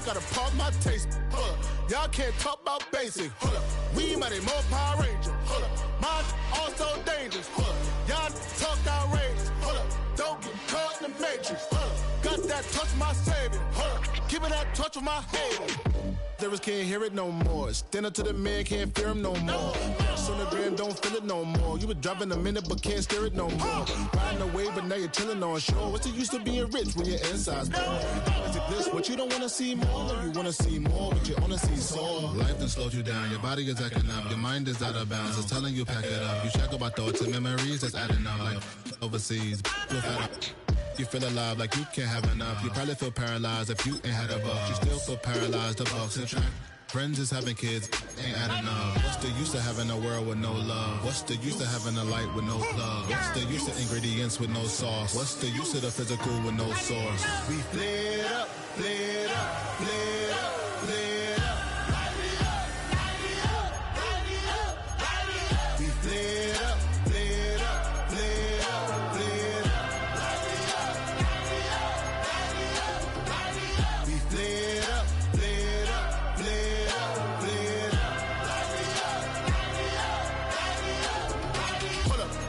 gotta pop my taste. Hold up. Y'all can't talk about basic. Hold up. We mighty more Power Ranger. Hold up. Mine also dangerous. Hold up. Y'all talk outrageous. Hold up. Don't get caught in the matrix. Hold up. Got that touch my savior. Hold up. Give me that touch with my haters. Lyrics can't hear it no more. Stand up to the man, can't fear him no more. Sonogram don't feel it no more. You were driving a minute but can't steer it no more. Riding away but now you're chilling on shore. What's the use of being rich when your inside's poor? Is it this what you don't wanna see more? Or you wanna see more but you wanna see sore? Life done slowed you down. Your body is acting up. Your mind is out of bounds. It's telling you pack it up. You check about thoughts and memories that's adding up like overseas. You feel alive like you can't have enough. You probably feel paralyzed if you ain't had a buck. You still feel paralyzed, the bucks and track. Friends is having kids, ain't adding up. What's the use of having a world with no love? What's the use of having a light with no love? What's the use of ingredients with no sauce? What's the use of the physical with no source? We flared up, flared up, flared up, flared up. Light it up, light it up, light it up, light it up. We flared up, flared up, flared up, flared up.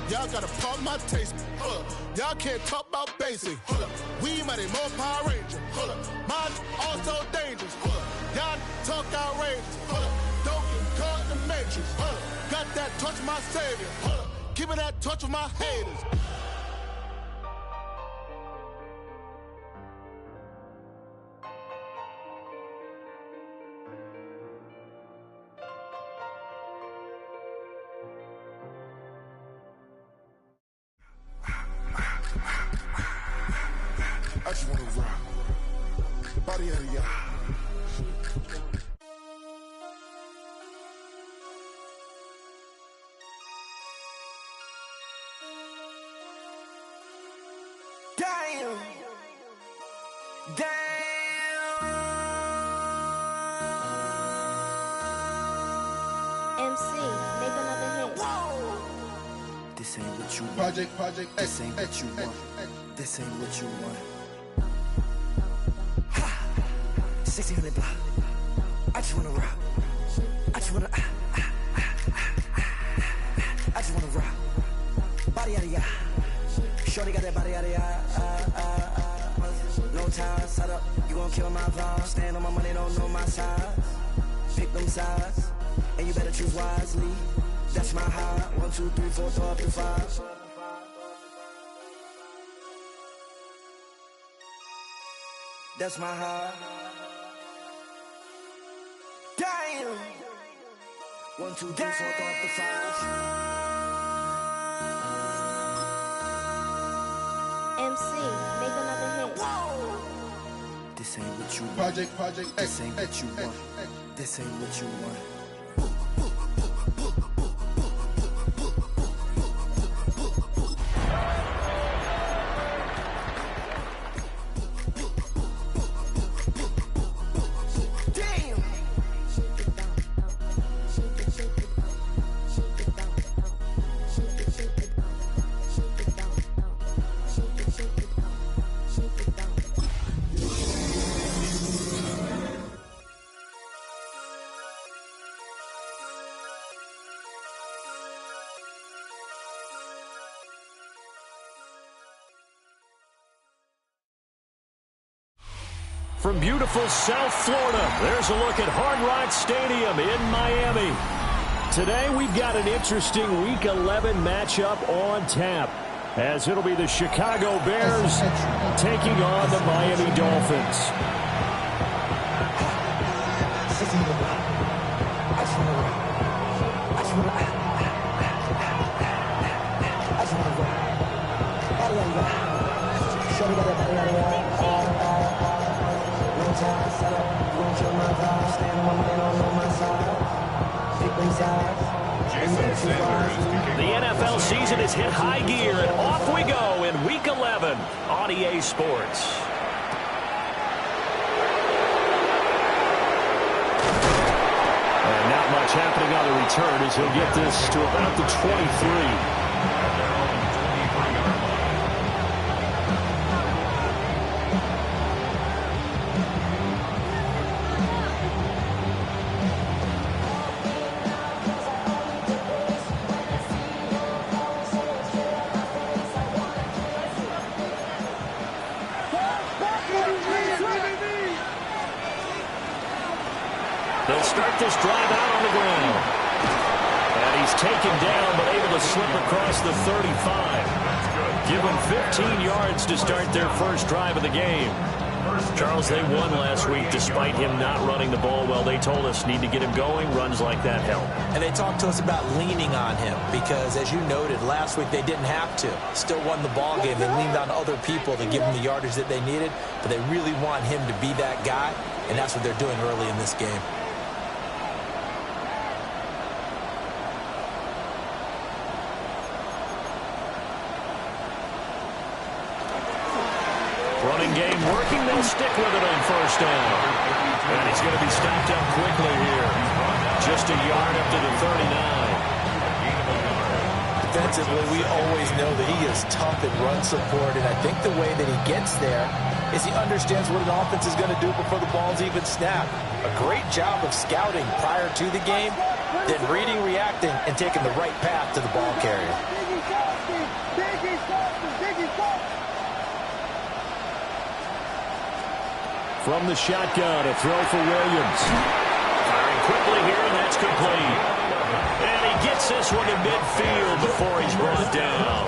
Y'all gotta pop my taste. Hold up. Y'all can't talk about basic. Hold up. We mighty more Power Ranger. Hold up. Mine also dangerous. Hold up. Y'all talk outrageous. Hold up. Don't get caught in the matrix. Hold up. Got that touch my savior. Hold up. Give me that touch with my haters. I just wanna rock. Body out of y'all. Damn. MC, make another hit. Whoa. This ain't what you want. Project. This ain't what you want. This ain't what you want. 1600 block. I just wanna rock. I just wanna. I just wanna rock. Body out of ya. Shorty got that body out of ya. No time, set up. You gon' kill my vibe. Stand on my money, don't know my size. Pick them sides, and you better choose wisely. That's my high. 1, 2, 3, 4, throw up to 5. That's my high. Damn. 1, 2, 3, 4, throw up to 5. MC, make another hit. Whoa. This ain't what you want. Project. This ain't what you want. This ain't what you want. From beautiful South Florida, there's a look at Hard Rock Stadium in Miami. Today, we've got an interesting Week 11 matchup on tap, as it'll be the Chicago Bears taking on the Miami Dolphins. The NFL season has hit high gear, and off we go in Week 11 on EA Sports. And not much happening on the return as he'll get this to about the 23. this drive out on the ground. And he's taken down, but able to slip across the 35. Give them 15 yards to start their first drive of the game. Charles, they won last week despite him not running the ball well. They told us need to get him going. Runs like that help. And they talked to us about leaning on him because, as you noted, last week they didn't have to. Still won the ball game. They leaned on other people to give them the yardage that they needed, but they really want him to be that guy, and that's what they're doing early in this game. Running game working. They'll stick with it on first down. And he's going to be stopped up quickly here. Just a yard up to the 39. Defensively, we always know that he is tough in run support, and I think the way that he gets there is he understands what an offense is going to do before the ball's even snapped. A great job of scouting prior to the game, then reading, reacting, and taking the right path to the ball carrier. From the shotgun, a throw for Williams. Firing quickly here, and that's complete. And he gets this one to midfield before he's brought down.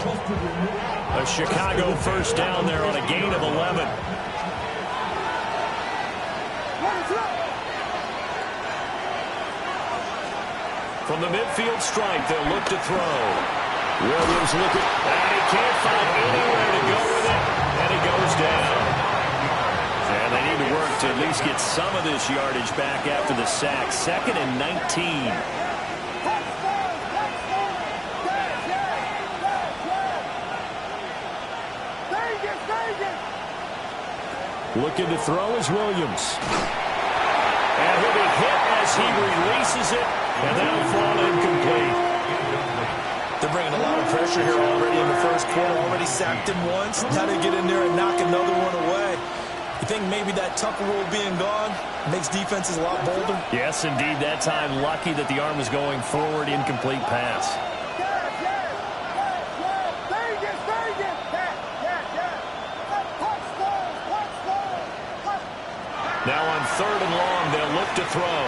A Chicago first down there on a gain of 11. From the midfield stripe, they'll look to throw. Williams looking, and he can't find anywhere to go with it, and he goes down. And they need to work to at least get some of this yardage back after the sack. 2nd and 19. Looking to throw is Williams. And he'll be hit as he releases it, and that'll fall incomplete. They're bringing a lot of pressure here already in the first quarter. Already sacked him once. Now they get in there and knock another one away. You think maybe that Tucker rule being gone makes defenses a lot bolder? Yes, indeed. That time, lucky that the arm was going forward. Incomplete pass. Now on 3rd and long, they'll look to throw.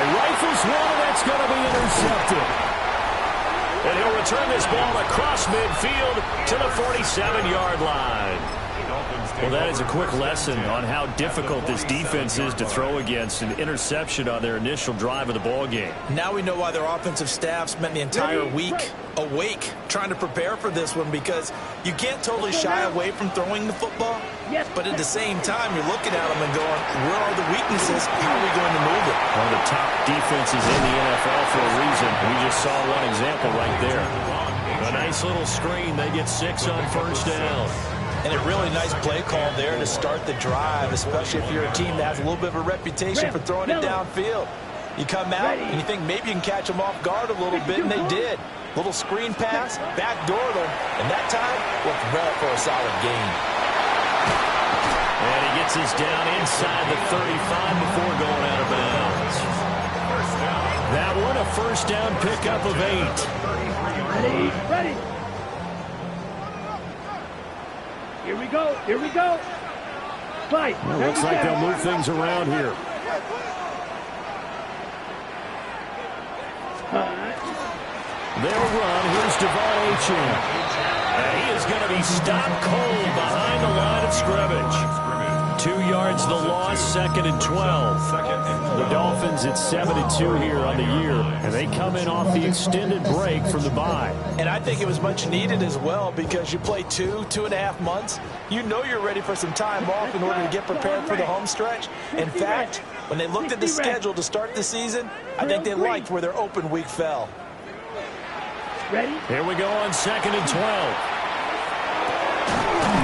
Rifles one, and that's going to be intercepted. And he'll return this ball across midfield to the 47-yard line. Well, that is a quick lesson on how difficult this defense is to throw against. An interception on their initial drive of the ball game. Now we know why their offensive staff spent the entire week awake trying to prepare for this one, because you can't totally shy away from throwing the football. But at the same time, you're looking at them and going, where are the weaknesses? How are we going to move it? One of the top defenses in the NFL for a reason. We just saw one example right there. A nice little screen. They get 6 on first down. And a really nice play call there to start the drive, especially if you're a team that has a little bit of a reputation for throwing it downfield. You come out and you think maybe you can catch them off guard a little bit, and they did. Little screen pass, backdoor them, and that time looked well for a solid gain. And he gets us down inside the 35 before going out of bounds. That one, a first down pickup of 8. Ready. Here we go. Here we go. Fight. Well, looks like they'll move things around here. They'll run. Here's Devon Achane. And he is going to be stopped cold behind the line of scrimmage. 2 yards the loss, 2nd and 12. The Dolphins at 7-2 here on the year, and they come in off the extended break from the bye. And I think it was much needed as well, because you play 2.5 months. You know you're ready for some time off in order to get prepared for the home stretch. In fact, when they looked at the schedule to start the season, I think they liked where their open week fell. Ready? Here we go on 2nd and 12.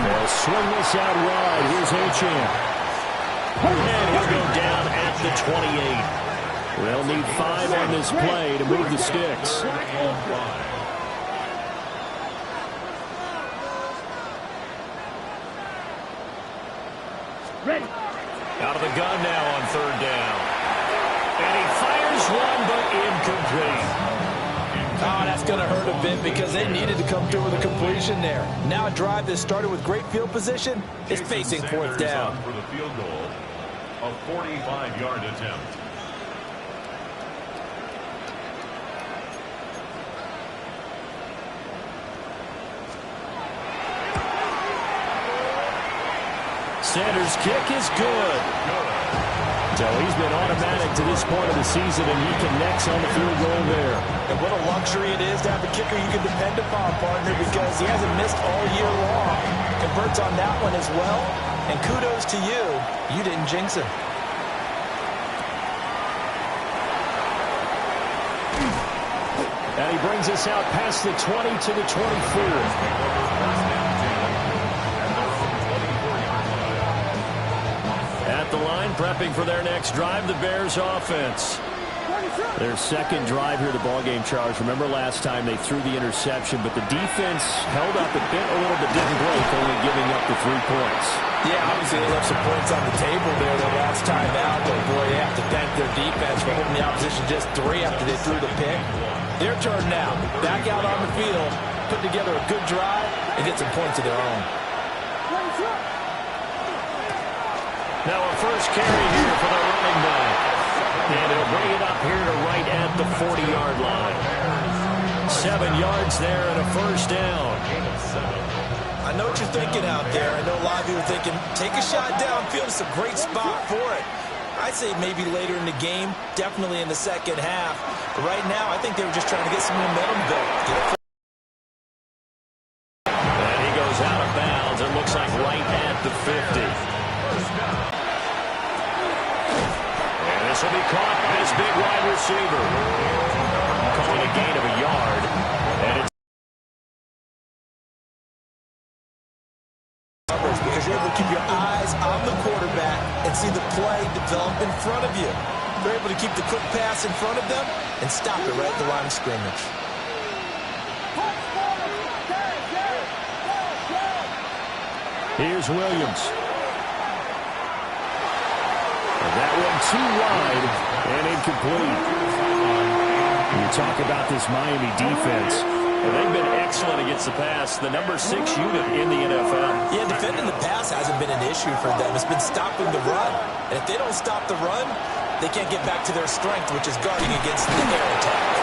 They'll swing this out wide. Here's Achane. And he'll go down at the 28. They'll need 5 on this play to move the sticks. Ready. Out of the gun now on 3rd down. And he fires one, but incomplete. Oh, that's going to hurt a bit, because they needed to come through with a completion there. Now a drive that started with great field position is facing 4th down. a 45-yard attempt. Sanders' kick is good. So he's been automatic to this point of the season, and he connects on the field goal there. And what a luxury it is to have a kicker you can depend upon, partner, because he hasn't missed all year long. Converts on that one as well, and kudos to you. You didn't jinx him. And he brings us out past the 20 to the 24. At the line, prepping for their next drive, the Bears offense. Their second drive here, the ballgame, Charles. Remember last time they threw the interception, but the defense held up a bit, a little bit, didn't break, only giving up the 3 points. Yeah, obviously they left some points on the table there the last time out, but boy, they have to thank their defense for holding the opposition just 3 after they threw the pick. Their turn now. Back out on the field, put together a good drive, and get some points of their own. Now a first carry here for the running back. And he'll bring it up here to right at the 40-yard line. 7 yards there and a first down. I know what you're thinking out there. I know a lot of you are thinking, take a shot downfield. It's a great spot for it. I'd say maybe later in the game, definitely in the second half. But right now, I think they were just trying to get some momentum built. And he goes out of bounds. It looks like right at the 50. And this will be caught by this big wide receiver. Calling a gain of a yard. And it's because you're able to keep your eyes on the quarterback and see the play develop in front of you. You're able to keep the quick pass in front of them and stop it right at the line of scrimmage. Here's Williams. And that one too wide and incomplete. You talk about this Miami defense. And they've been excellent against the pass, the number 6 unit in the NFL. Yeah, defending the pass hasn't been an issue for them. It's been stopping the run. And if they don't stop the run, they can't get back to their strength, which is guarding against the air attack.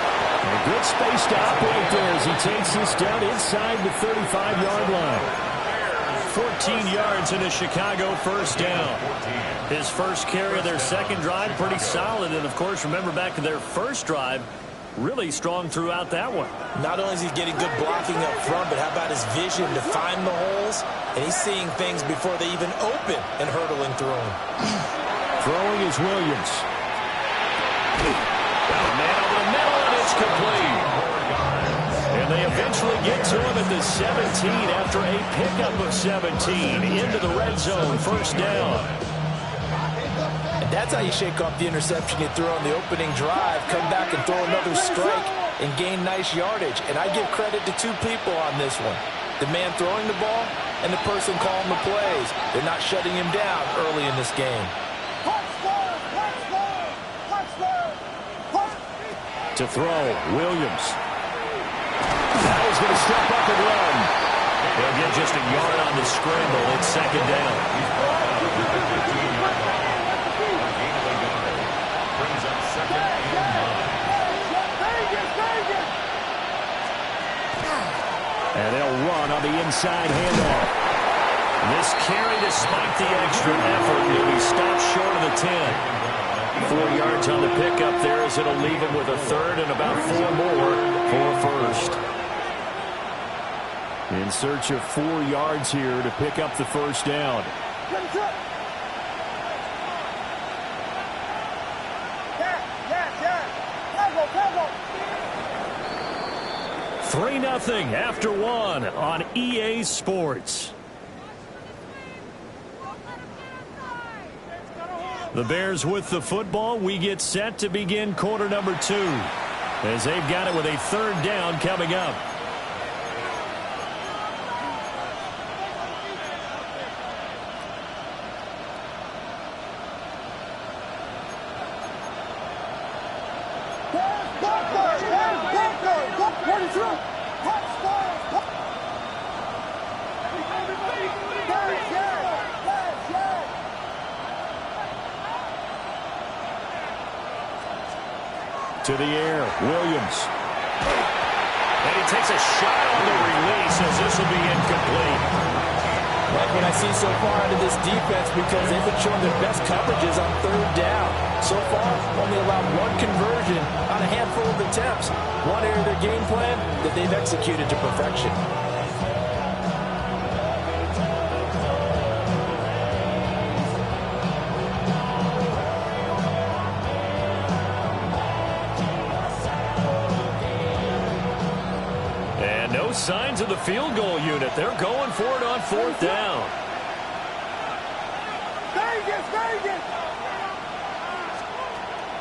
A good space to operate there as he takes this down inside the 35-yard line. 14 yards in a Chicago first down. His first carry of their second drive, pretty solid. And, of course, remember back to their first drive, really strong throughout that one. Not only is he getting good blocking up front, but how about his vision to find the holes? And he's seeing things before they even open and hurdling through them. Throwing is Williams. Man over the middle, and it's complete. And they eventually get to him at the 17 after a pickup of 17 into the red zone, first down. And that's how you shake off the interception you threw on the opening drive, come back and throw another strike and gain nice yardage. And I give credit to 2 people on this one. The man throwing the ball and the person calling the plays. They're not shutting him down early in this game. To throw, Williams. Now he's going to step up and run. He'll get just a yard on the scramble. It's second down. And they'll run on the inside handoff. This carry, despite the extra effort, will be stopped short of the 10. 4 yards on the pickup there as it'll leave him with a third and about 4 more for first. In search of 4 yards here to pick up the first down. 3-0 after 1 on EA Sports. The Bears with the football. We get set to begin quarter number 2 as they've got it with a third down coming up. to the air. Williams. And he takes a shot on the release as this will be incomplete. Like what I see so far out of this defense, because they've been showing their best coverages on third down. So far, only allowed one conversion on a handful of attempts. One area of their game plan that they've executed to perfection. And no signs of the field goal unit. They're going for it on fourth down.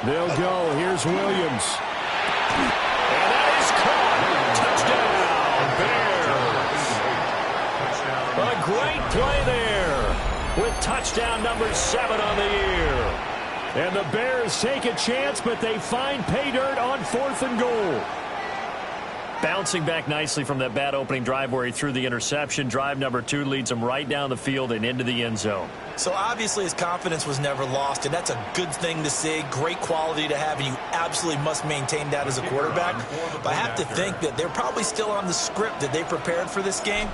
They'll go. Here's Williams. And that is caught. Touchdown, Bears. A great play there with touchdown number 7 on the year. And the Bears take a chance, but they find pay dirt on 4th and goal. Bouncing back nicely from that bad opening drive where he threw the interception. Drive number 2 leads him right down the field and into the end zone. So obviously his confidence was never lost, and that's a good thing to see. Great quality to have, and you absolutely must maintain that as a quarterback. But I have to think that they're probably still on the script that they prepared for this game.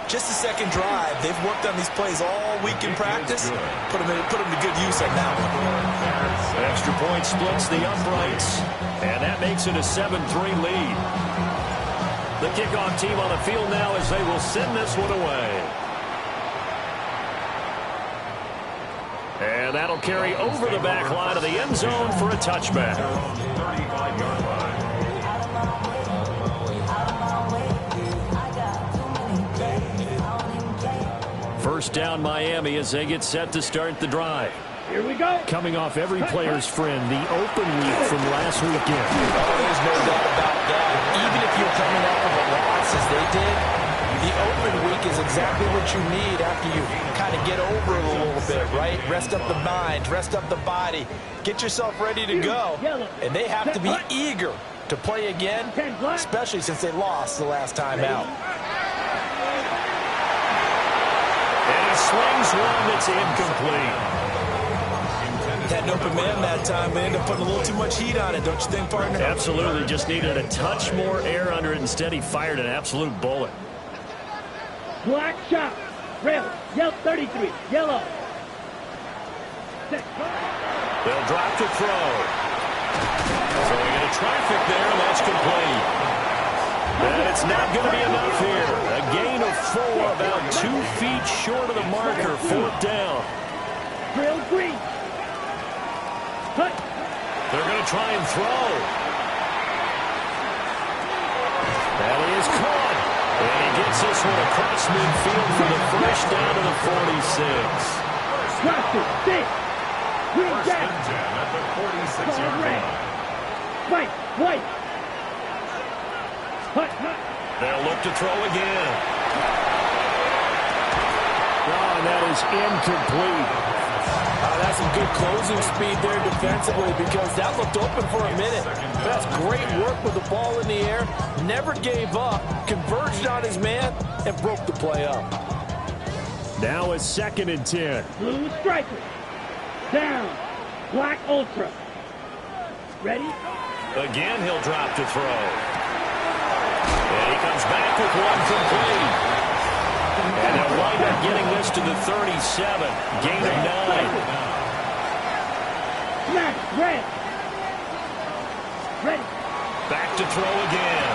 Just a second drive. They've worked on these plays all week in practice. Put them to good use on that one. Extra point splits the uprights, and that makes it a 7-3 lead. The kickoff team on the field now as they will send this one away. And that'll carry over the back line of the end zone for a touchback. First down Miami as they get set to start the drive. Here we go. Coming off every player's friend, the open week from last weekend. Oh, there's no doubt about that. Even if you're coming off of a loss as they did, the open week is exactly what you need after you kind of get over it a little bit, right? Rest up the mind, rest up the body, get yourself ready to go. And they have to be eager to play again, especially since they lost the last time out. And he slings one that's incomplete. Had an open man that time, but ended up putting a little too much heat on it, don't you think, partner? Absolutely. Just needed a touch more air under it. Instead, he fired an absolute bullet. Black shot. Red. Yellow 33. Yellow. They'll drop to throw. Throwing into traffic there, and that's complete. And it's not going to be enough here. A gain of 4, about 2 feet short of the marker. 4th down. Drill green. They're going to try and throw. That is caught. And he gets this one across midfield for the first down to the 46. Drop it. 6. Green jack. At the 46-yard line. White. White. Hut. They'll look to throw again. Oh, and that is incomplete. That's some good closing speed there defensively, because that looked open for a minute. That's great work with the ball in the air. Never gave up, converged on his man, and broke the play up. Now a 2nd and 10. Blue striker. Down. Black ultra. Ready? Again, he'll drop to throw. And he comes back with one complete. And they'll wind up getting this to the 37. Gain of 9. Smash. Red. Ready. Back to throw again.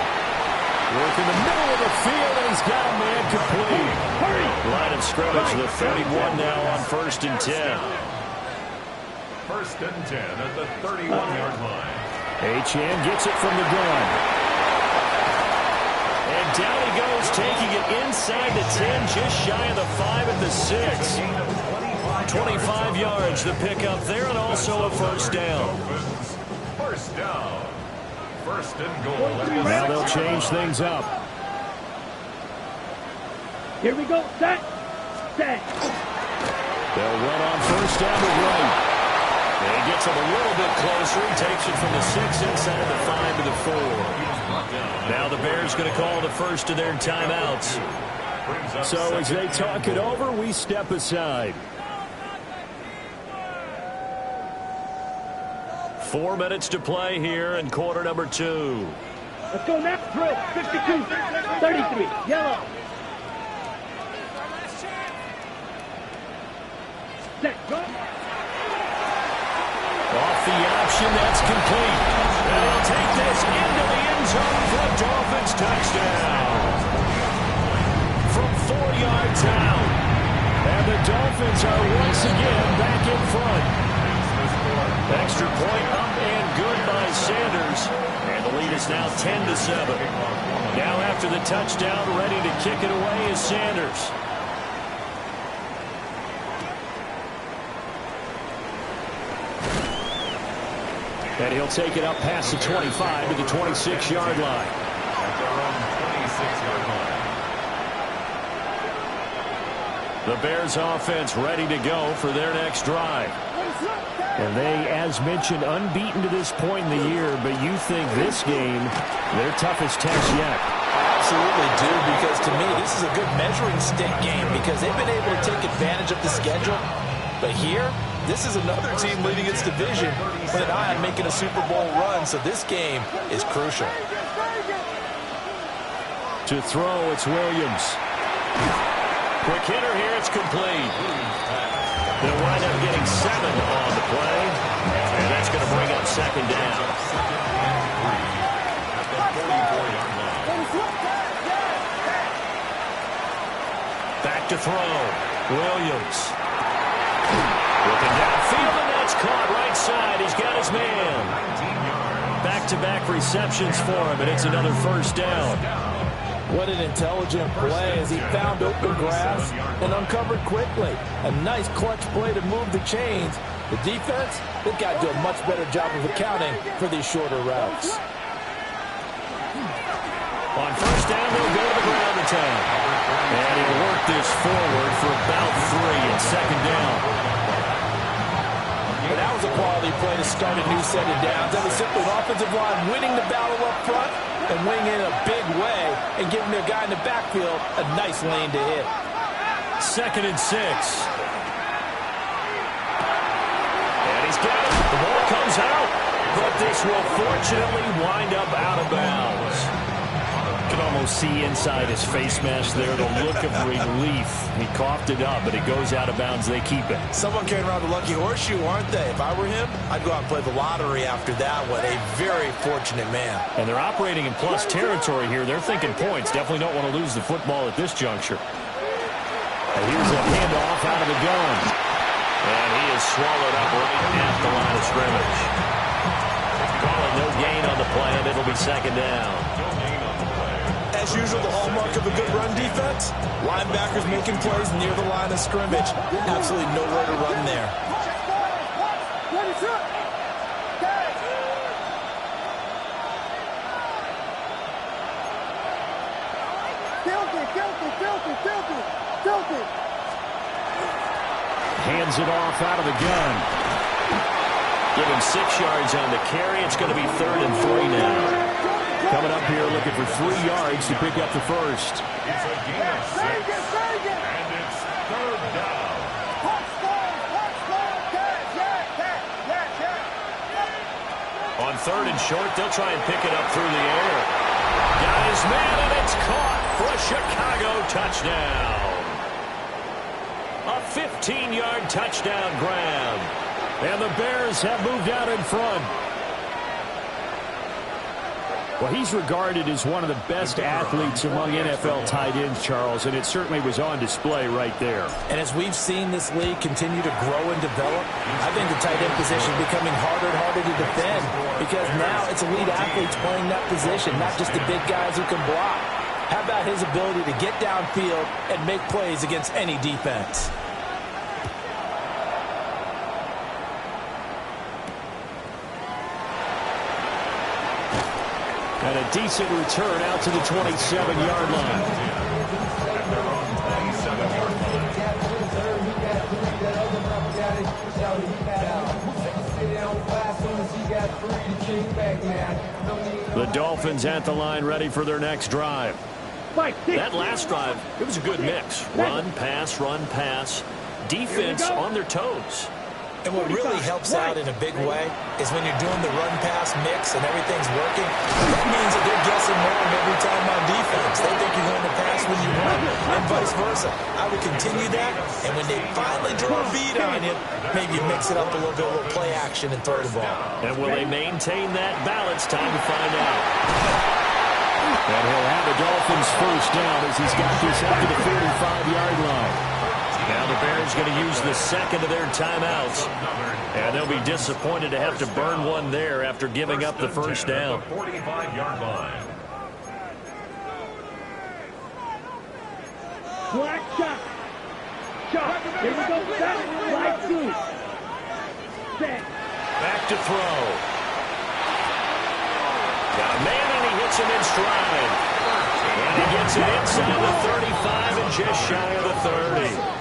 Work in the middle of the field, and he's got a man complete. Hurry. Line of scrimmage to the 31 now on 1st and 10. 1st and 10 at the 31-yard line. Achane gets it from the gun. And down he goes, taking it inside the 10, just shy of the 5 at the 6. 25 yards the pickup there, and also a first down. First down. 1st and goal. Now they'll change things up. Here we go. Set. Set. They'll run on first down to right. And he gets him a little bit closer. He takes it from the 6 inside the 5 to the 4. Now the Bears going to call the first of their timeouts. So as they talk it over, we step aside. 4 minutes to play here in quarter number 2. Let's go now. Drill. 52. 33. Yellow. Set. Go. Off the option. That's complete. And he'll take this into the end zone for a Dolphins touchdown. From 4 yards out. And the Dolphins are once again back in front. Extra point up and good by Sanders. And the lead is now 10-7. Now after the touchdown, ready to kick it away is Sanders. And he'll take it up past the 25 to the 26-yard line. At their own 26-yard line. The Bears offense ready to go for their next drive. And they, as mentioned, unbeaten to this point in the year, but you think this game, their toughest test yet. Absolutely do, because to me, this is a good measuring stick game because they've been able to take advantage of the schedule. But here, this is another team leading its division with an eye on making a Super Bowl run, so this game is crucial. To throw, it's Williams. Quick hitter here, it's complete. They'll wind up getting 7 on the play, and that's going to bring up second down. At the 44-yard line. Back to throw, Williams. Looking downfield, and that's caught right side. He's got his man. Back-to-back receptions for him, and it's another first down. What an intelligent play as he found open grass and uncovered quickly. A nice clutch play to move the chains. The defense, they've got to do a much better job of accounting for these shorter routes. On first down, they'll go to the ground attack. And he'll work this forward for about 3 and second down. But that was a quality play to start a new set of downs. That was simply an offensive line winning the battle up front and winning in a big way and giving their guy in the backfield a nice lane to hit. 2nd and 6. And he's got it. The ball comes out, but this will fortunately wind up out of bounds. You can almost see inside his face mask there the look of relief. He coughed it up, but it goes out of bounds. They keep it. Someone carrying around the lucky horseshoe, aren't they? If I were him, I'd go out and play the lottery after that one. A very fortunate man. And they're operating in plus territory here. They're thinking points. Definitely don't want to lose the football at this juncture. And here's a handoff out of the gun. And he is swallowed up right at the line of scrimmage. Calling no gain on the play, and it'll be second down. As usual, the hallmark of a good run defense, linebackers making plays near the line of scrimmage. Absolutely nowhere to run there. Hands it off out of the gun. Give him 6 yards on the carry. It's going to be 3rd and 3 now. Coming up here looking for 3 yards to pick up the first. It's a gain of 6, and it's 3rd down. On 3rd and short, they'll try and pick it up through the air. Got his man, and it's caught for a Chicago touchdown. A 15-yard touchdown grab. And the Bears have moved out in front. Well, he's regarded as one of the best athletes among NFL tight ends, Charles, and it certainly was on display right there. And as we've seen this league continue to grow and develop, I think the tight end position is becoming harder and harder to defend because now it's elite athletes playing that position, not just the big guys who can block. How about his ability to get downfield and make plays against any defense? And a decent return out to the 27-yard line. At their own 27-yard line. The Dolphins at the line ready for their next drive. That last drive, it was a good mix. Run, pass, defense on their toes. And what really helps out in a big way is when you're doing the run-pass mix and everything's working, that means that they're guessing wrong every time on defense. They think you're going to pass when you run, and vice versa. I would continue that, and when they finally draw a beat on you, maybe you mix it up a little bit, a little play action, and throw the ball. And will they maintain that balance? Time to find out. And he'll have the Dolphins first down as he's got this up to the 45-yard line. Now the Bears going to use the second of their timeouts. And they'll be disappointed to have to burn one there after giving up the first down. 45-yard line. Black shot. Shot. Here we go. Set. Right through. Set. Back to throw. Got a man and he hits him in stride. And he gets it inside the 35 and just shy of the 30.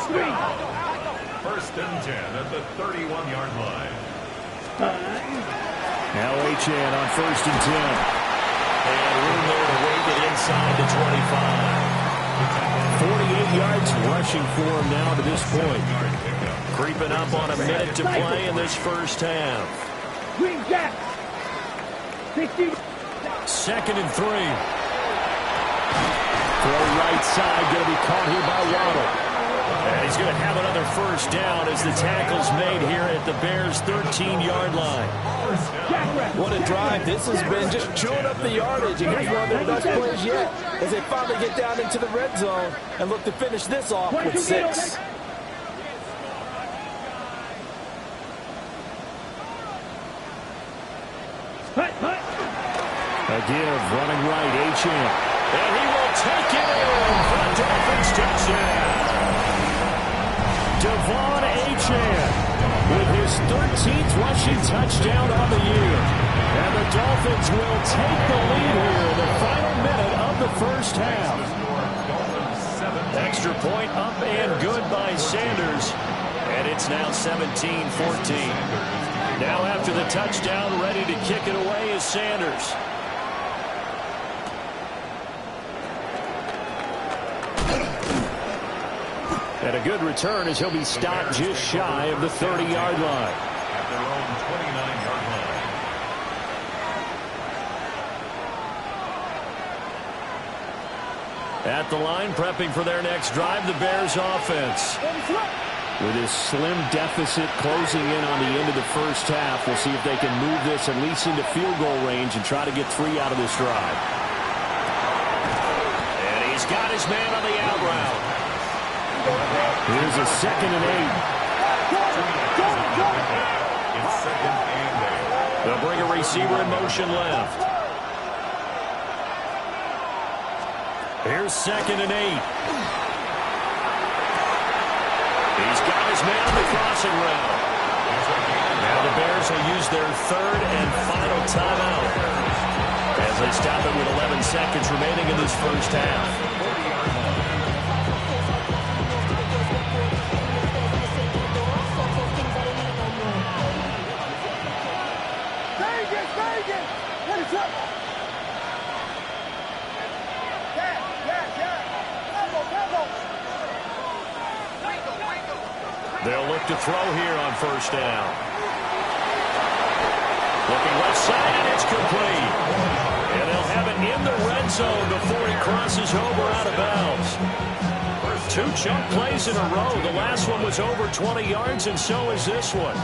First and 10 at the 31-yard line. Now Achane on first and 10. And room there to wait it inside the 25. 48 yards rushing for him now to this point. Creeping up on a minute to play in this first half. Green Jack. 60. Second and 3. Throw right side, going to be caught here by Waddle. And he's going to have another first down as the tackle's made here at the Bears' 13-yard line. What a drive this has been, just chewing up the yardage. And here's one of their best plays yet as they finally get down into the red zone and look to finish this off with 6. A give, running right, Achane. And he will take it in for a Dolphins touchdown. Devon Achane with his 13th rushing touchdown on the year. And the Dolphins will take the lead here in the final minute of the first half. Extra point up and good by Sanders. And it's now 17-14. Now after the touchdown, ready to kick it away is Sanders. And a good return as he'll be stopped just shy of the 30-yard line. At their own 29-yard line. At the line, prepping for their next drive, the Bears offense. With his slim deficit closing in on the end of the first half, we'll see if they can move this at least into field goal range and try to get 3 out of this drive. And he's got his man on the out route. Here's a 2nd and 8. It's 2nd and 8. They'll bring a receiver in motion left. Here's 2nd and 8. He's got his man on the crossing route. Now the Bears will use their 3rd and final timeout as they stop it with 11 seconds remaining in this first half. They'll look to throw here on first down. Looking left side, and it's complete. And they'll have it in the red zone before he crosses over out of bounds. 2 chunk plays in a row. The last one was over 20 yards, and so is this one.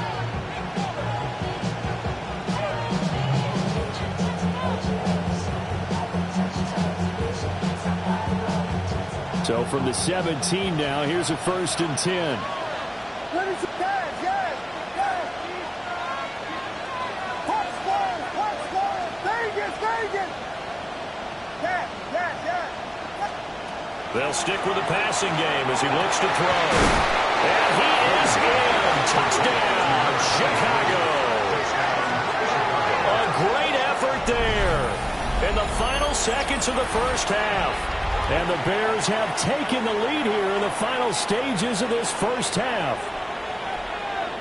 So from the 17 now, here's a 1st and 10. They'll stick with the passing game as he looks to throw. And he is in. Touchdown, Chicago. A great effort there in the final seconds of the first half. And the Bears have taken the lead here in the final stages of this first half.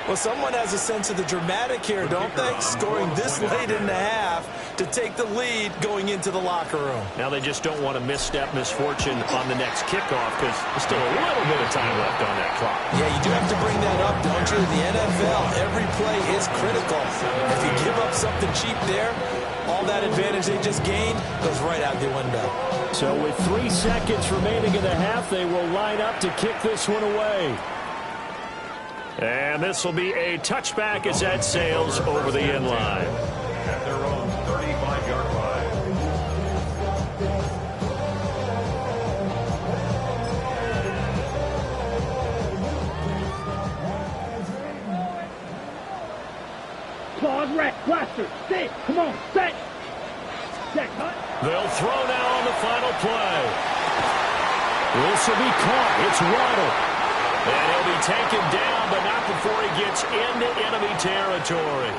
Well, someone has a sense of the dramatic here, don't they? Scoring this late in the half. to take the lead going into the locker room. Now they just don't want to misstep misfortune on the next kickoff because there's still a little bit of time left on that clock. Yeah, you do have to bring that up, don't you? In the NFL, every play is critical. If you give up something cheap there, all that advantage they just gained goes right out the window. So with 3 seconds remaining in the half, they will line up to kick this one away. And this will be a touchback as that sails over the end line. At their own 35-yard line. Claws, rack, blaster, stay, come on, set. Set, cut. They'll throw now on the final play. This will be caught. It's Waddle. And he'll be taken down, but not before he gets into enemy territory.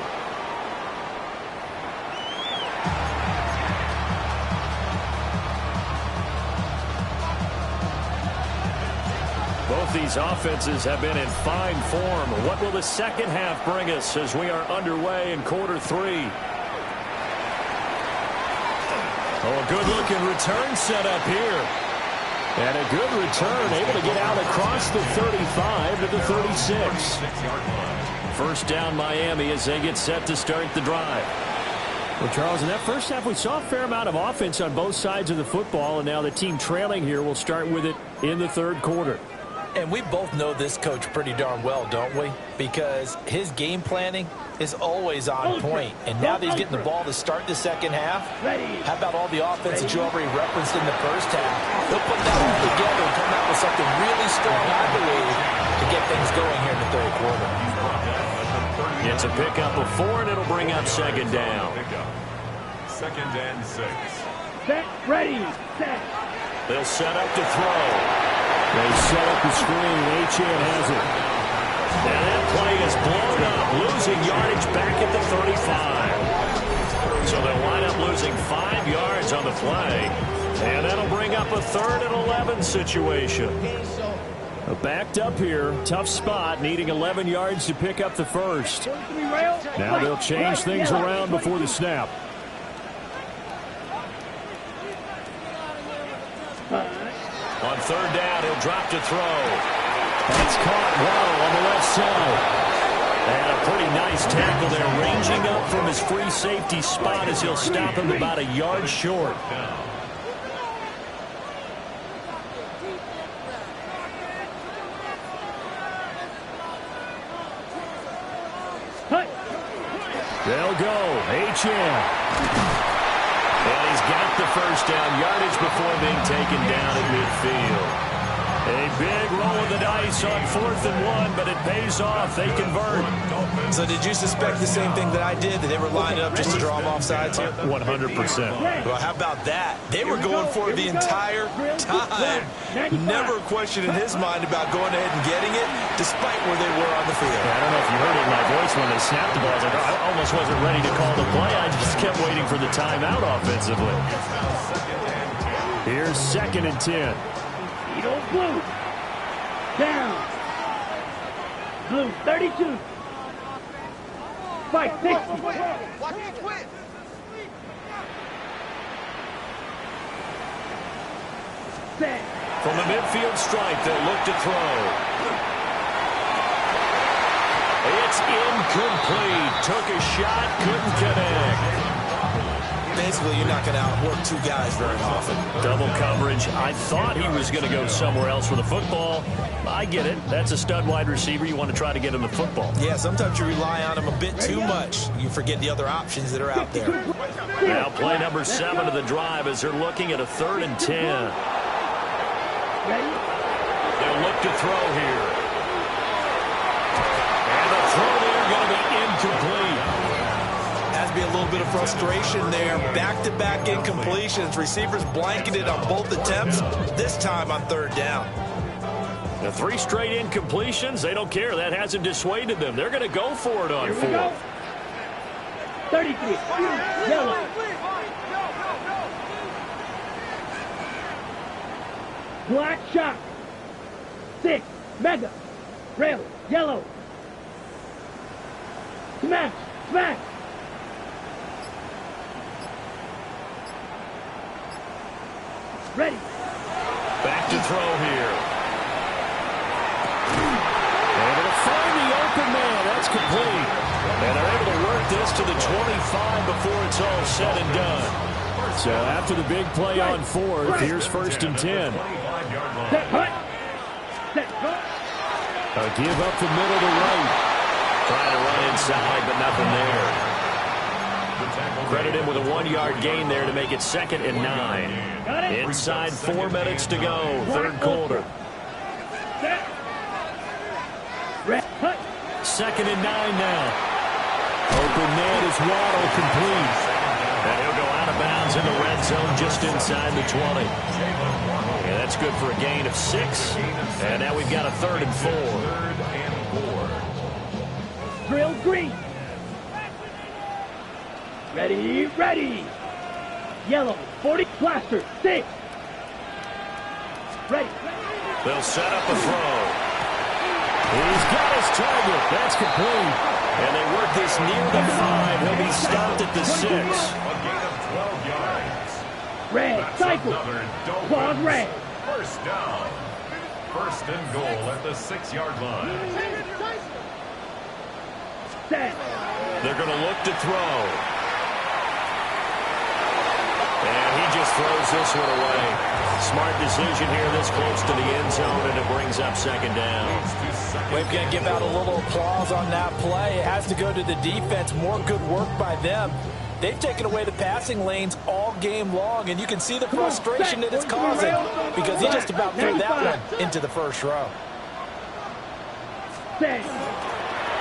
Both these offenses have been in fine form. What will the second half bring us as we are underway in quarter 3? Oh, a good-looking return set up here. And a good return, able to get out across the 35 to the 36. First down Miami as they get set to start the drive. Well, Charles, in that first half, we saw a fair amount of offense on both sides of the football, and now the team trailing here will start with it in the third quarter. And we both know this coach pretty darn well, don't we? Because his game planning is always on point. And now that he's getting the ball to start the second half, how about all the offense that you already referenced in the first half? He'll put that all together and come out with something really strong, I believe, to get things going here in the third quarter. It's a pickup of 4, and it'll bring up second down. Second and 6. Set, ready, set. They'll set up to throw. They set up the screen, and Achane has it. And that play is blown up, losing yardage back at the 35. So they'll wind up losing 5 yards on the play. And that'll bring up a 3rd and 11 situation. Backed up here, tough spot, needing 11 yards to pick up the first. Now they'll change things around before the snap. On third down, he'll drop to throw. That's caught Waddle on the left side. And a pretty nice tackle there, ranging up from his free safety spot as he'll stop him about a yard short. They'll go. Achane. And he's got the first down yardage before being taken down at midfield. A big roll of the dice on 4th and 1, but it pays off. They convert. So did you suspect the same thing that I did, that they were lining up just to draw them off sides here? 100%. Well, how about that? They were going for it the entire time. Never a question in his mind about going ahead and getting it, despite where they were on the field. I don't know if you heard it in my voice when they snapped the ball. I was like, I almost wasn't ready to call the play. I just kept waiting for the timeout offensively. Here's 2nd and 10. Blue. Down. Blue, 32. Fight, 60. Set. From the midfield stripe, they'll look to throw. It's incomplete. Took a shot, couldn't connect. Basically, you're not going to outwork 2 guys very often. Double coverage. I thought he was going to go somewhere else with the football. I get it. That's a stud wide receiver. You want to try to get him the football. Yeah, sometimes you rely on him a bit too much. You forget the other options that are out there. Now play number 7 of the drive as they're looking at a 3rd and 10. They'll look to throw here. And the throw there going to be incomplete. Be a little bit of frustration there. Back-to-back incompletions. Receivers blanketed on both attempts, this time on 3rd down. The 3 straight incompletions, they don't care. That hasn't dissuaded them. They're going to go for it on 4th. 33. Yellow. Black shot. 6. Mega. Rail. Yellow. Smash. Smash. Ready. Back to throw here. Able to find the open man. That's complete. And they're able to work this to the 25 before it's all said and done. So after the big play on fourth, here's 1st and 10. Set, cut. Set, cut. A give up the middle to right. Trying to run inside, but nothing there. Credit him with a 1-yard gain there to make it 2nd and 9. Inside 4 minutes to go, 3rd quarter. Set. Red, cut. 2nd and 9 now. Open man is Waddle, complete. And he'll go out of bounds in the red zone just inside the 20. Yeah, that's good for a gain of 6. And now we've got a 3rd and 4. Drill green. Ready, ready. Yellow, 40, blaster, 6. Ready. They'll set up a throw. He's got his target. That's complete. And they work this near the 5. He'll be stopped at the 6. A gain of 12 yards. Red, cycle. Claws red. 1st down. 1st and goal at the 6-yard line. Set. They're going to look to throw. And he just throws this one away. Smart decision here this close to the end zone, and it brings up 2nd down. We've got to give out a little applause on that play. It has to go to the defense. More good work by them. They've taken away the passing lanes all game long, and you can see the frustration that it's causing because he just about threw that one into the 1st row. Set.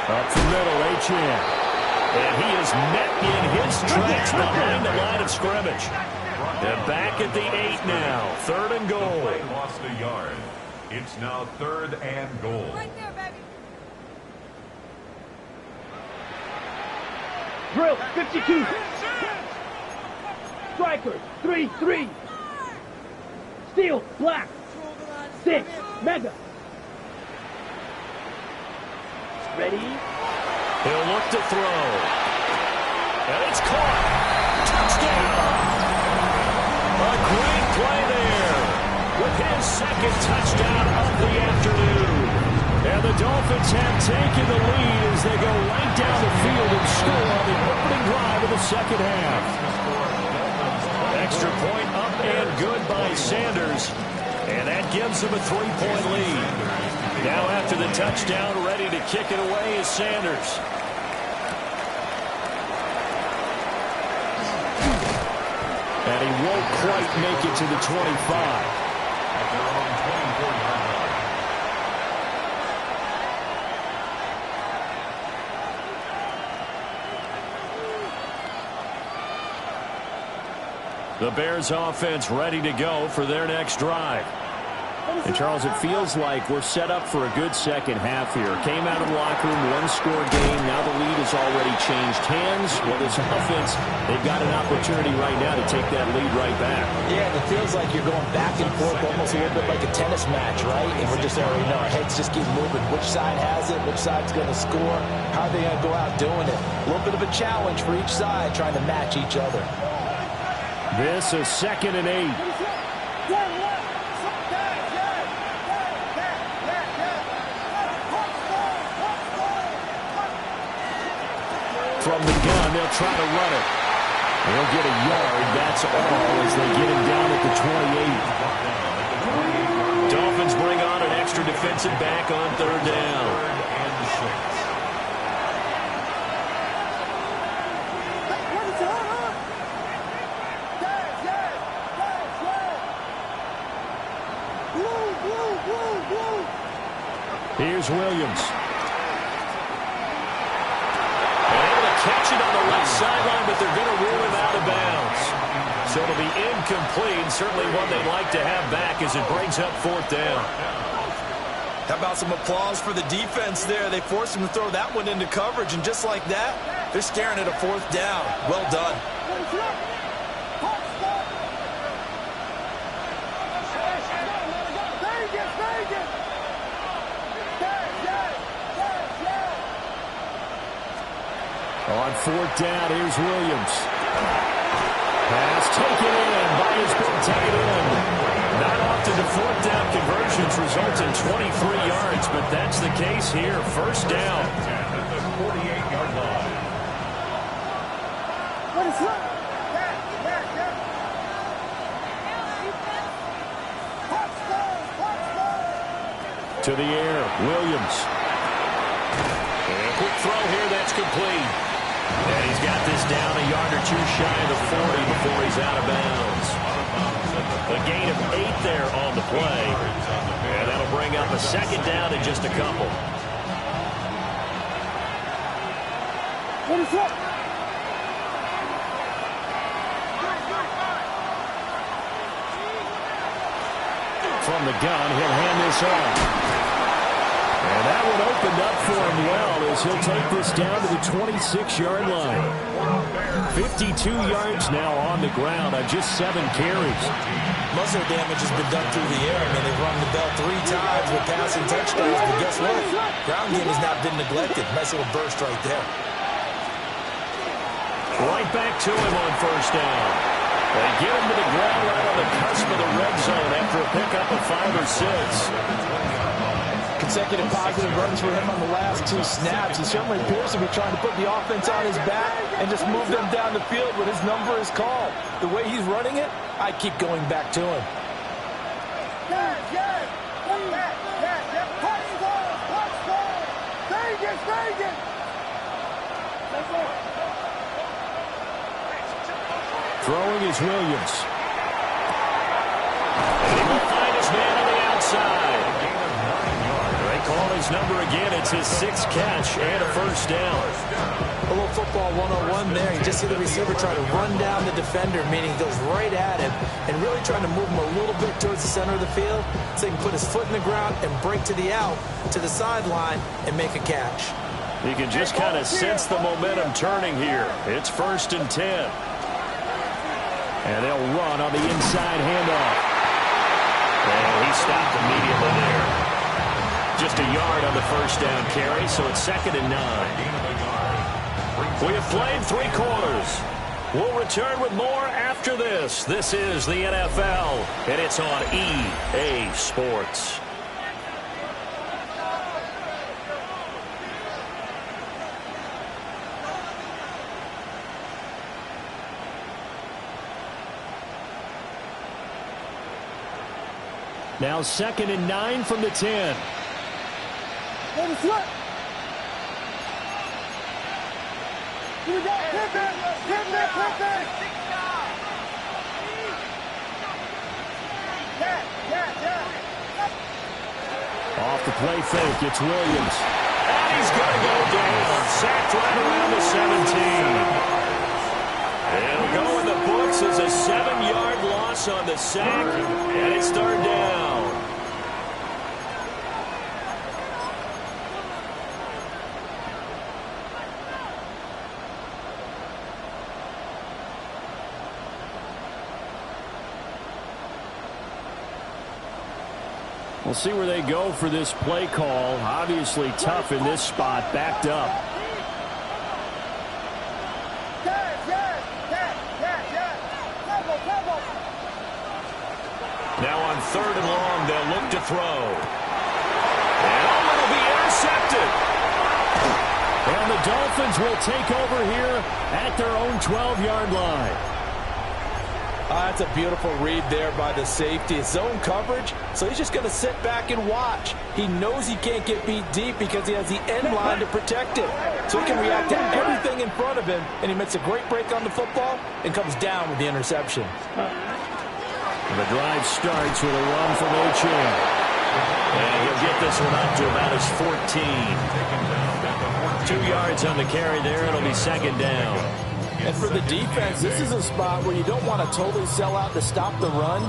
Up the middle, Etienne. And he is met in his tracks behind the line of scrimmage. And back at the 8 now. 3rd and goal. They lost a yard. It's now 3rd and goal. Right there, baby. Drill, 52. Striker, 3-3. Steel, black, 6. Mega. Ready. He'll look to throw. And it's caught. Touchdown. A great play there with his 2nd touchdown of the afternoon. And the Dolphins have taken the lead as they go right down the field and score on the opening drive of the 2nd half. Extra point up and good by Sanders. And that gives them a 3-point lead. Now after the touchdown, ready to kick it away is Sanders. And he won't quite make it to the 25. The Bears offense ready to go for their next drive. And, Charles, it feels like we're set up for a good 2nd half here. Came out of the locker room, 1-score game. Now the lead has already changed hands. Well, this offense, they've got an opportunity right now to take that lead right back. Yeah, and it feels like you're going back and forth almost a little bit like a tennis match, right? And we're just already know our heads just keep moving. Which side has it? Which side's going to score? How are they going to go out doing it? A little bit of a challenge for each side trying to match each other. This is 2nd and 8. From the gun, they'll try to run it. They'll get a yard. That's all as they get him down at the 28. Dolphins bring on an extra defensive back on 3rd down. Here's Williams. Catch it on the left sideline, but they're going to rule him out of bounds. So it'll be incomplete. Certainly one they'd like to have back as it brings up 4th down. How about some applause for the defense there? They forced him to throw that one into coverage, and just like that, they're staring at a 4th down. Well done. On 4th down, here's Williams. Pass taken in by his big tight end. fourth down conversions result in 23 yards, but that's the case here. First down. At the 48-yard line. What is up? To the air, Williams. And a quick throw here, that's complete. And he's got this down a yard or two shy of the 40 before he's out of bounds. A gain of 8 there on the play. And that'll bring up a second down in just a couple. What is up? From the gun, he'll hand this off. And that one opened up for him well as he'll take this down to the 26-yard line. 52 yards now on the ground on just 7 carries. Muscle damage has been done through the air. I mean, they've rung the bell 3 times with passing touchdowns, but guess what? Ground game has not been neglected. Nice little burst right there. Right back to him on first down. They get him to the ground right on the cusp of the red zone after a pickup of 5 or 6. Consecutive positive runs for him on the last 2 snaps. He certainly appears to be trying to put the offense on his back and just move them down the field when his number is called. The way he's running it, I keep going back to him. Throwing is Williams. And he will find his man on the outside. They call his number again. It's his 6th catch and a first down. A little football 101 there. You just see the receiver try to run down the defender, meaning he goes right at him and really trying to move him a little bit towards the center of the field so he can put his foot in the ground and break to the out, to the sideline, and make a catch. You can just kind of sense the momentum turning here. It's 1st and 10. And they'll run on the inside handoff. And he stopped immediately there. Just a yard on the first down carry, so it's 2nd and 9. We have played 3 quarters. We'll return with more after this. This is the NFL, and it's on EA Sports. Now 2nd and 9 from the 10. What is up? Here we go. Hit back. Off the play fake, it's Williams. And he's going to go down. Sacked right around the 17. It'll go in the books as a 7-yard loss on the sack, and it's 3rd down. We'll see where they go for this play call. Obviously tough in this spot, backed up. Now on 3rd and long, they'll look to throw. And it'll be intercepted. And the Dolphins will take over here at their own 12-yard line. That's a beautiful read there by the safety. It's zone coverage, so he's just going to sit back and watch. He knows he can't get beat deep because he has the end line to protect it. So he can react to everything in front of him, and he makes a great break on the football and comes down with the interception. And the drive starts with a run from Achane. And he'll get this one up to about his 14. 2 yards on the carry there. It'll be 2nd down. And for the defense, this is a spot where you don't want to totally sell out to stop the run,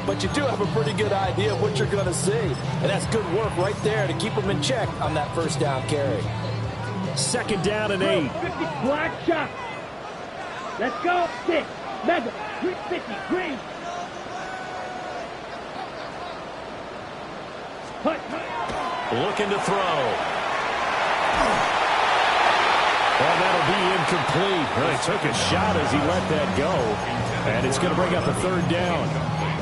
but you do have a pretty good idea of what you're going to see. And that's good work right there to keep them in check on that first down carry. 2nd down and 8. 50, black shot. Let's go. 6, mega, 350, green. Looking to throw. Well, that'll be incomplete. Well, he took a shot as he let that go. And it's going to bring up a 3rd down.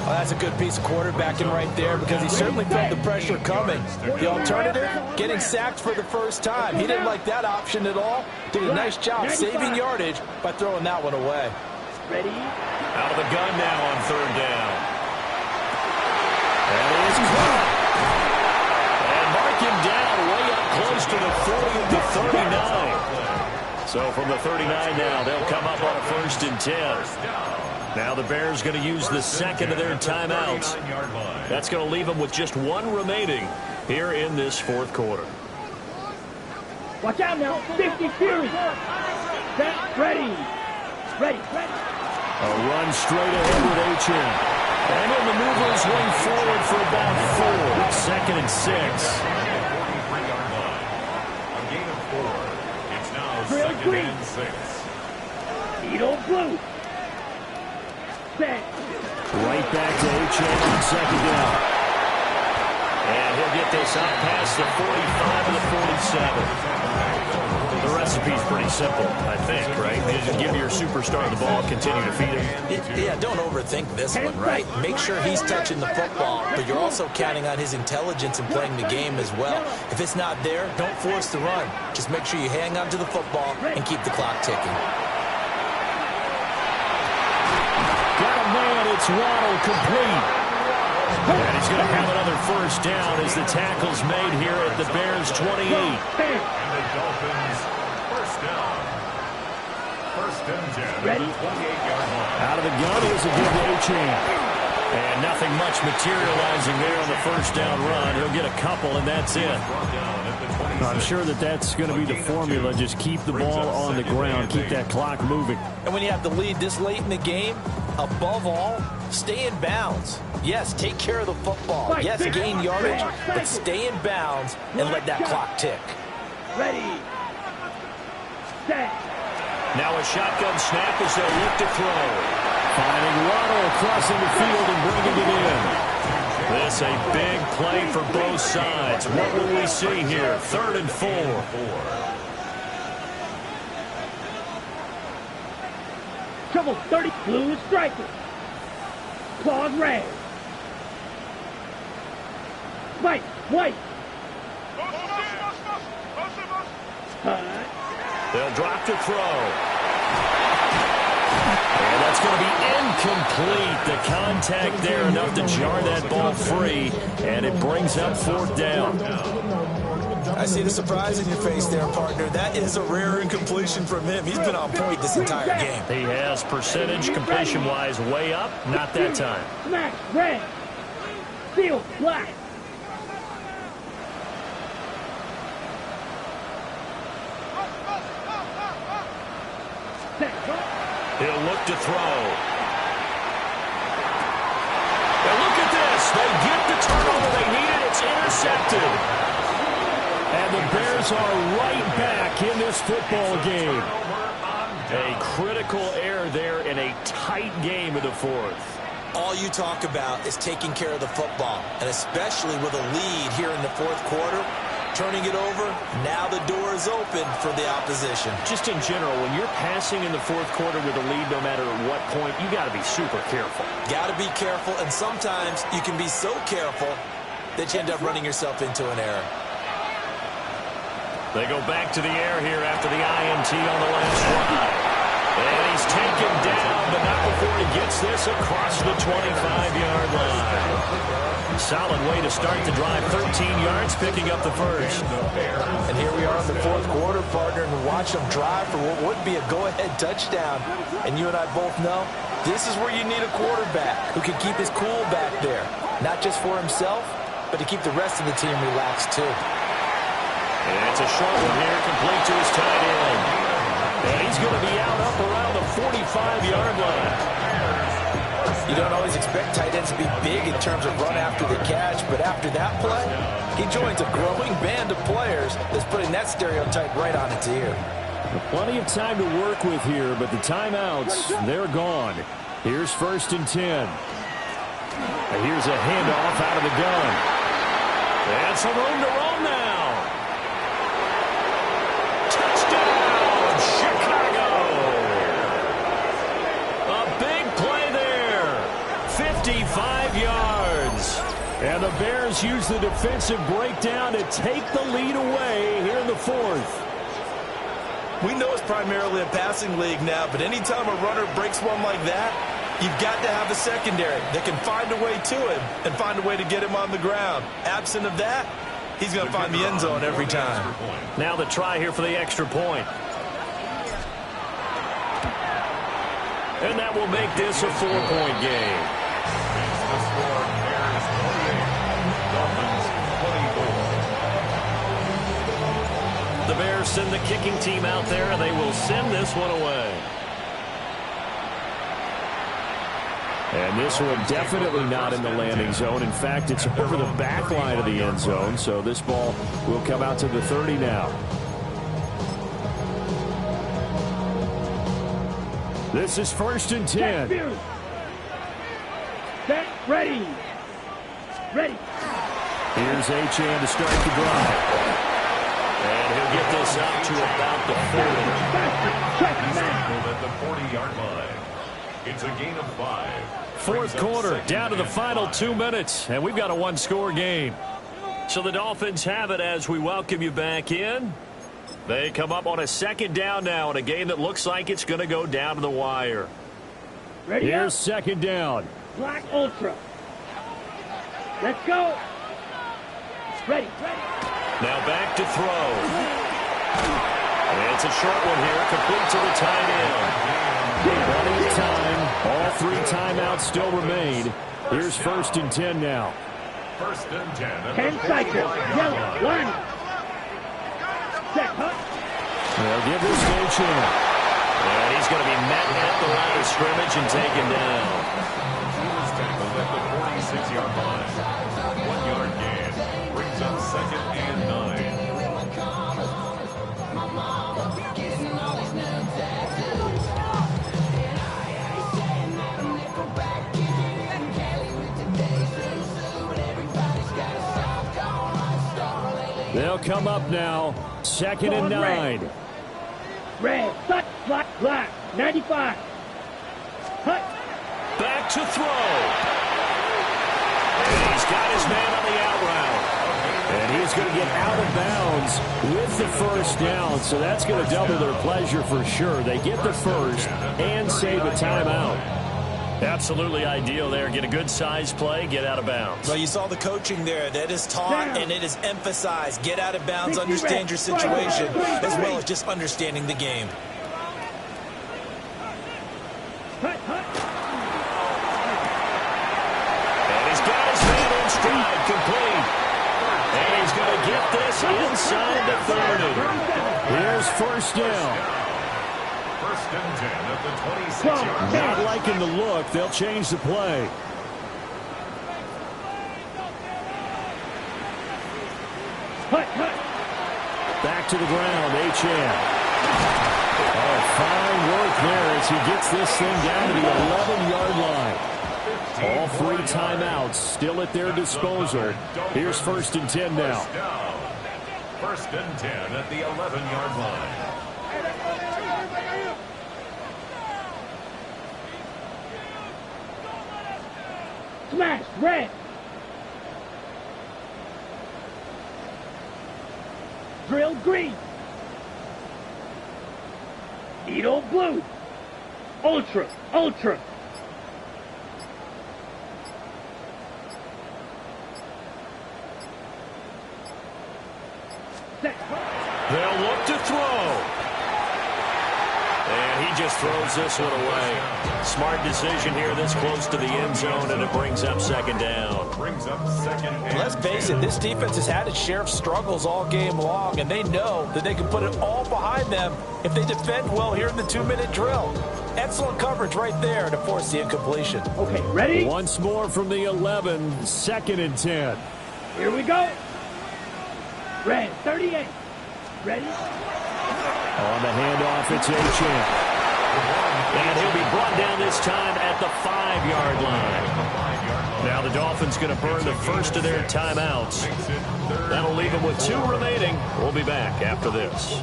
Well, that's a good piece of quarterbacking right there because he certainly felt the pressure coming. The alternative, getting sacked for the first time. He didn't like that option at all. Did a nice job saving yardage by throwing that one away. Ready? Out of the gun now on third down. That is caught. And mark him down way up close to the 40 of the 39. So from the 39 now, they'll come up on a 1st and 10. Now the Bears going to use the second of their timeouts. That's going to leave them with just one remaining here in this 4th quarter. Watch out now. 50 series. Set. Ready. Ready. Ready. A run straight ahead with Achane. And he'll maneuver his way forward for about 4. 2nd and 6. A gain of 4. It's now 2nd and 6. Edo blue. Set. Right back to Achane on 2nd down. And he'll get this up past the 45 to the 47. The recipe's pretty simple, I think, right? You just give your superstar the ball, continue to feed him. Yeah, don't overthink this one, right? Make sure he's touching the football, but you're also counting on his intelligence in playing the game as well. If it's not there, don't force the run. Just make sure you hang on to the football and keep the clock ticking. Got a man, it's Waddle, complete. And he's going to have another 1st down as the tackle's made here at the Bears 28. And the Dolphins, 1st down. 1st and 10. Ready? 28-yard line. Out of the gun is a good Achane. And nothing much materializing there on the 1st down run. He'll get a couple, and that's it. I'm sure that's going to be the formula. Just keep the ball on the ground. Keep that clock moving. And when you have the lead this late in the game, above all, stay in bounds. Yes, take care of the football. Yes, gain yardage, but stay in bounds and let that clock tick. Ready. Set. Now a shotgun snap as they'll look to throw. Finding Waddle crossing the field and bringing it in. This a big play for both sides. What will we see here? 3rd and 4. Trouble 30. Blue striker. Claws red. White. White. They'll drop to throw. And that's going to be incomplete. The contact there enough to jar that ball free, and it brings up 4th down. I see the surprise in your face there, partner. That is a rare incompletion from him. He's been on point this entire game. He has percentage completion-wise way up. Not that time. Smash red. Seal black. He'll look to throw. And look at this. They get the turnover they needed. It's intercepted. And the Bears are right back in this football game. A critical error there in a tight game in the 4th. All you talk about is taking care of the football, and especially with a lead here in the 4th quarter. Turning it over, now the door is open for the opposition. Just in general, when you're passing in the 4th quarter with a lead, no matter at what point, you got to be super careful. Got to be careful, and sometimes you can be so careful that you end up running yourself into an error. They go back to the air here after the INT on the last drive. And he's taken down, but not before he gets this across the 25-yard line. Solid way to start the drive. 13 yards, picking up the 1st. And here we are in the 4th quarter, partner, and watch them drive for what would be a go-ahead touchdown. And you and I both know this is where you need a quarterback who can keep his cool back there. Not just for himself, but to keep the rest of the team relaxed, too. And it's a short one here, complete to his tight end. And he's going to be out up around the 45-yard line. You don't always expect tight ends to be big in terms of run after the catch, but after that play, he joins a growing band of players that's putting that stereotype right on its ear. Plenty of time to work with here, but the timeouts, they're gone. Here's 1st and 10. And here's a handoff out of the gun. And some room to roam now. Touchdown, Chicago! A big play there. 55 And the Bears use the defensive breakdown to take the lead away here in the fourth. We know it's primarily a passing league now, but anytime a runner breaks one like that, you've got to have a secondary that can find a way to him and find a way to get him on the ground. Absent of that, he's going to find the end zone every time. Now the try here for the extra point. And that will make this a 4-point game. It's the score, Bears 28, Dolphins 24. The Bears send the kicking team out there, and they will send this one away. And this one definitely not in the landing zone. In fact, it's over the back line of the end zone, so this ball will come out to the 30 now. This is 1st and 10. Set, ready. Ready. Here's Achane to start the drive. And he'll get this up to about the 40. He's tackled at the 40-yard line. It's a gain of 5. Fourth quarter, down to the final 2 minutes, and we've got a one-score game. So the Dolphins have it as we welcome you back in. They come up on a 2nd down now in a game that looks like it's going to go down to the wire. Ready. Here's 2nd down. Black Ultra. Let's go. Ready. Now back to throw. And it's a short one here, complete to the tight end. Plenty of time. All 3 timeouts still remain. Here's 1st and 10 now. 1st and 10. 10 cycles. Yellow. Line. Set. They'll give this to Achane. And he's going to be met at the line of scrimmage and taken down. He was tackled at the 46-yard line. 1-yard gain. Brings up 2nd and 9. They'll come up now. 2nd and 9. Red. Touch. Black. 95. Hut. Back to throw. And he's got his man on the out route. And he's going to get out of bounds with the 1st down. So that's going to double their pleasure for sure. They get the 1st and save a timeout. Absolutely ideal there. Get a good size play, get out of bounds. Well, you saw the coaching there. That is taught and it is emphasized. Get out of bounds, understand your situation, as well as just understanding the game. Hut. And he's got his man in stride, complete. And he's going to get this inside the 30. Here's 1st down. 1st and 10 at the 26-yard line. Not liking the look. They'll change the play. Hut. Back to the ground, Achane. Oh, fine work there as he gets this thing down to the 11-yard line. All 3 timeouts still at their disposal. Here's 1st and 10 now. 1st and 10 at the 11-yard line. Smash. Red. Drill green. Needle blue. Ultra. Set. They'll look to throw. And he just throws this one away. Smart decision here this close to the end zone, and it brings up 2nd down. Brings up 2nd and Let's face it, this defense has had its share of struggles all game long, and they know that they can put it all behind them if they defend well here in the 2-minute drill. Excellent coverage right there to force the incompletion. Okay, ready? Once more from the 11, 2nd and 10. Here we go. Red. 38. Ready? On the handoff, it's Achane. And he'll be brought down this time at the 5-yard line. Now the Dolphins going to burn the 1st of their timeouts. That'll leave them with 2 remaining. We'll be back after this.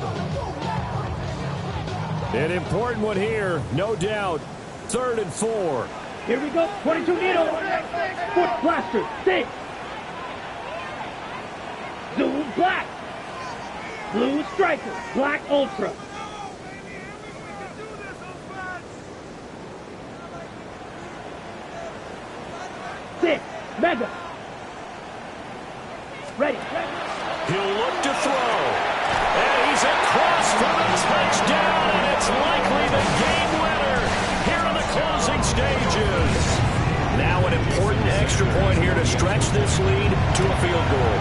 An important one here, no doubt. 3rd and 4. Here we go. 22 needle. Foot blaster. 6. Blue striker, black ultra. 6, mega. Ready. He'll look to throw. And he's across for the touchdown, and it's likely the game winner here in the closing stages. Now an important extra point here to stretch this lead to a field goal.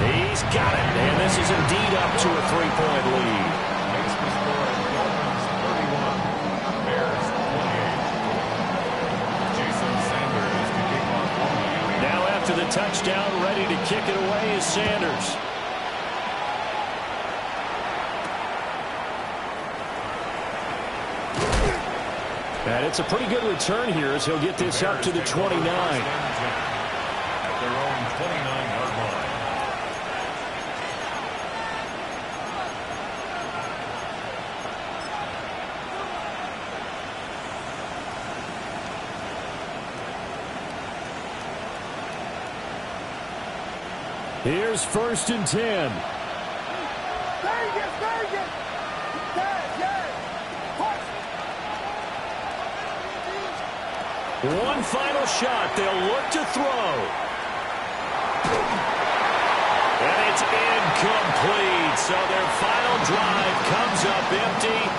He's got it, and this is indeed up to a 3-point lead. Makes the score Dolphins 31, Bears 28. Jason Sanders to kick off Miami. Now after the touchdown, ready to kick it away is Sanders. And it's a pretty good return here as he'll get this up to the 29. At their own 29-yard line. Here's 1st and 10. One final shot. They'll look to throw. And it's incomplete. So their final drive comes up empty.